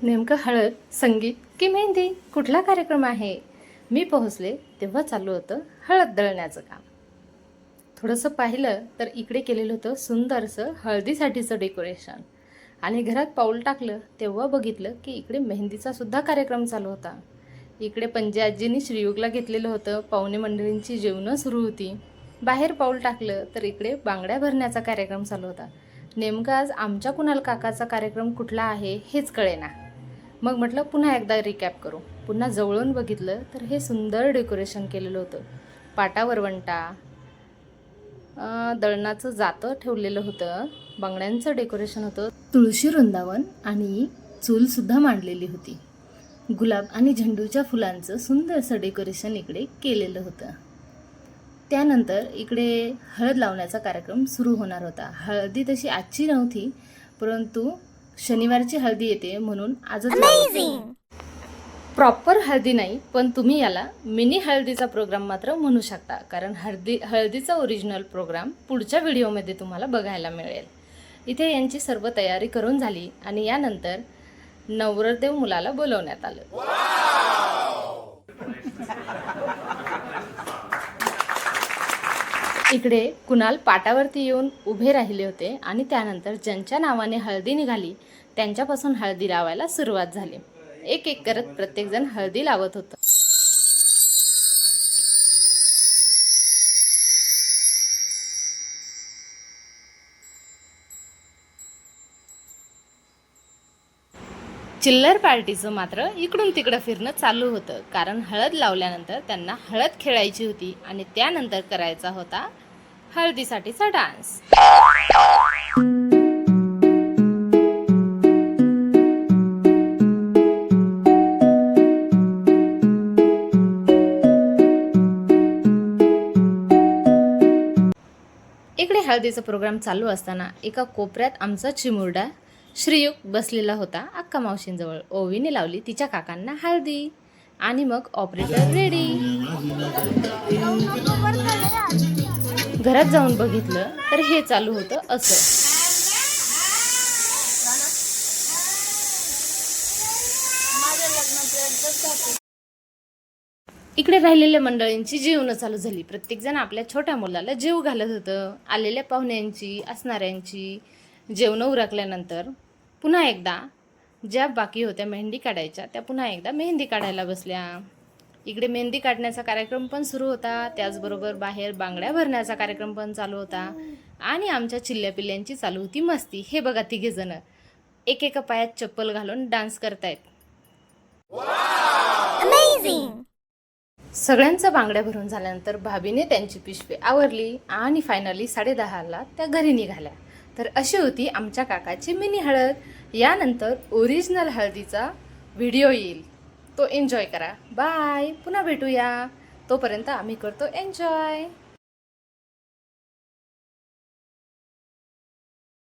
नेमकं हळद, संगीत की मेहंदी कुठला कार्यक्रम आहे? मी पोहोचले तेव्हा चालू होतं हळद दळण्याचं काम. थोडंसं पाहिलं तर इकडे केलेलं होतं सुंदरसं हळदीसाठीचं डेकोरेशन. आणि घरात पाऊल टाकलं तेव्हा बघितलं की इकडे मेहंदीचा सुद्धा कार्यक्रम चालू होता. इकडे पणजी आजींनी श्रीयुगला घेतलेलं होतं, पाहुणे मंडळींची जेवणं सुरू होती. बाहेर पाऊल टाकलं तर इकडे बांगड्या भरण्याचा कार्यक्रम चालू होता. नेमकं आज आमच्या कुणाल काकाचा कार्यक्रम कुठला आहे हेच कळेना. मग म्हटलं पुन्हा एकदा रिकॅप करू. पुन्हा जवळून बघितलं तर हे सुंदर डेकोरेशन केलेलं होतं. पाटा वरवंटा, दळणाचं जातं ठेवलेलं होतं, बांगड्यांचं डेकोरेशन होतं, तुळशी वृंदावन आणि चूलसुद्धा मांडलेली होती. गुलाब आणि झेंडूच्या फुलांचं सुंदरसं डेकोरेशन इकडे केलेलं होतं. त्यानंतर इकडे हळद लावण्याचा कार्यक्रम सुरू होणार होता. हळदी तशी आजची नव्हती, परंतु शनिवारची हळदी येते म्हणून आजच प्रॉपर हळदी नाही, पण तुम्ही याला मिनी हळदीचा प्रोग्राम मात्र म्हणू शकता, कारण हळदीचा ओरिजिनल प्रोग्राम पुढच्या व्हिडिओमध्ये तुम्हाला बघायला मिळेल. इथे यांची सर्व तयारी करून झाली आणि यानंतर नवरदेव मुलाला बोलवण्यात आलं. इकडे कुणाल पाटावरती येऊन उभे राहिले होते आणि त्यानंतर ज्यांच्या नावाने हळदी निघाली त्यांच्यापासून हळदी लावायला सुरुवात झाली. एक एक करत प्रत्येकजण हळदी लावत होतं. चिल्लर पार्टीचं मात्र इकडून तिकडं फिरणं चालू होतं, कारण हळद लावल्यानंतर त्यांना हळद खेळायची होती आणि त्यानंतर करायचा होता हळदीसाठीचा डान्स. इकडे हळदीचा प्रोग्राम चालू असताना एका कोपऱ्यात आमचा चिमुरडा श्रीयुग बसलेला होता अक्का मावशींजवळ. ओवीने लावली तिच्या काकांना हळदी आणि मग ऑपरेटर रेडी. घरात जाऊन बघितलं तर हे चालू होतं असं. इकडे राहिलेल्या मंडळींची जेवणं चालू झाली. प्रत्येकजण आपल्या छोट्या मुलाला जेव घालत होतं. आलेल्या पाहुण्यांची, असणाऱ्यांची जेवणं उरकल्यानंतर पुन्हा एकदा ज्या बाकी होत्या मेहंदी काढायच्या त्या पुन्हा एकदा मेहंदी काढायला बसल्या. इकडे मेहंदी काढण्याचा कार्यक्रम पण सुरू होता. त्याचबरोबर बाहेर बांगड्या भरण्याचा कार्यक्रम पण चालू होता आणि आमच्या चिल्ल्या पिल्ल्यांची चालू होती मस्ती. हे बघा, तिघेजण एकेका पायात चप्पल घालून डान्स करतायत. सगळ्यांचा बांगड्या भरून झाल्यानंतर भाभीने त्यांची पिशवी आवरली आणि फायनली 10:30ला त्या घरी निघाल्या. तर अशी होती आमच्या काकाची मिनी हळद. यानंतर ओरिजिनल हळदीचा व्हिडिओ येईल, तो एन्जॉय करा. बाय. पुन्हा भेटूया. तोपर्यंत आम्ही करतो एन्जॉय.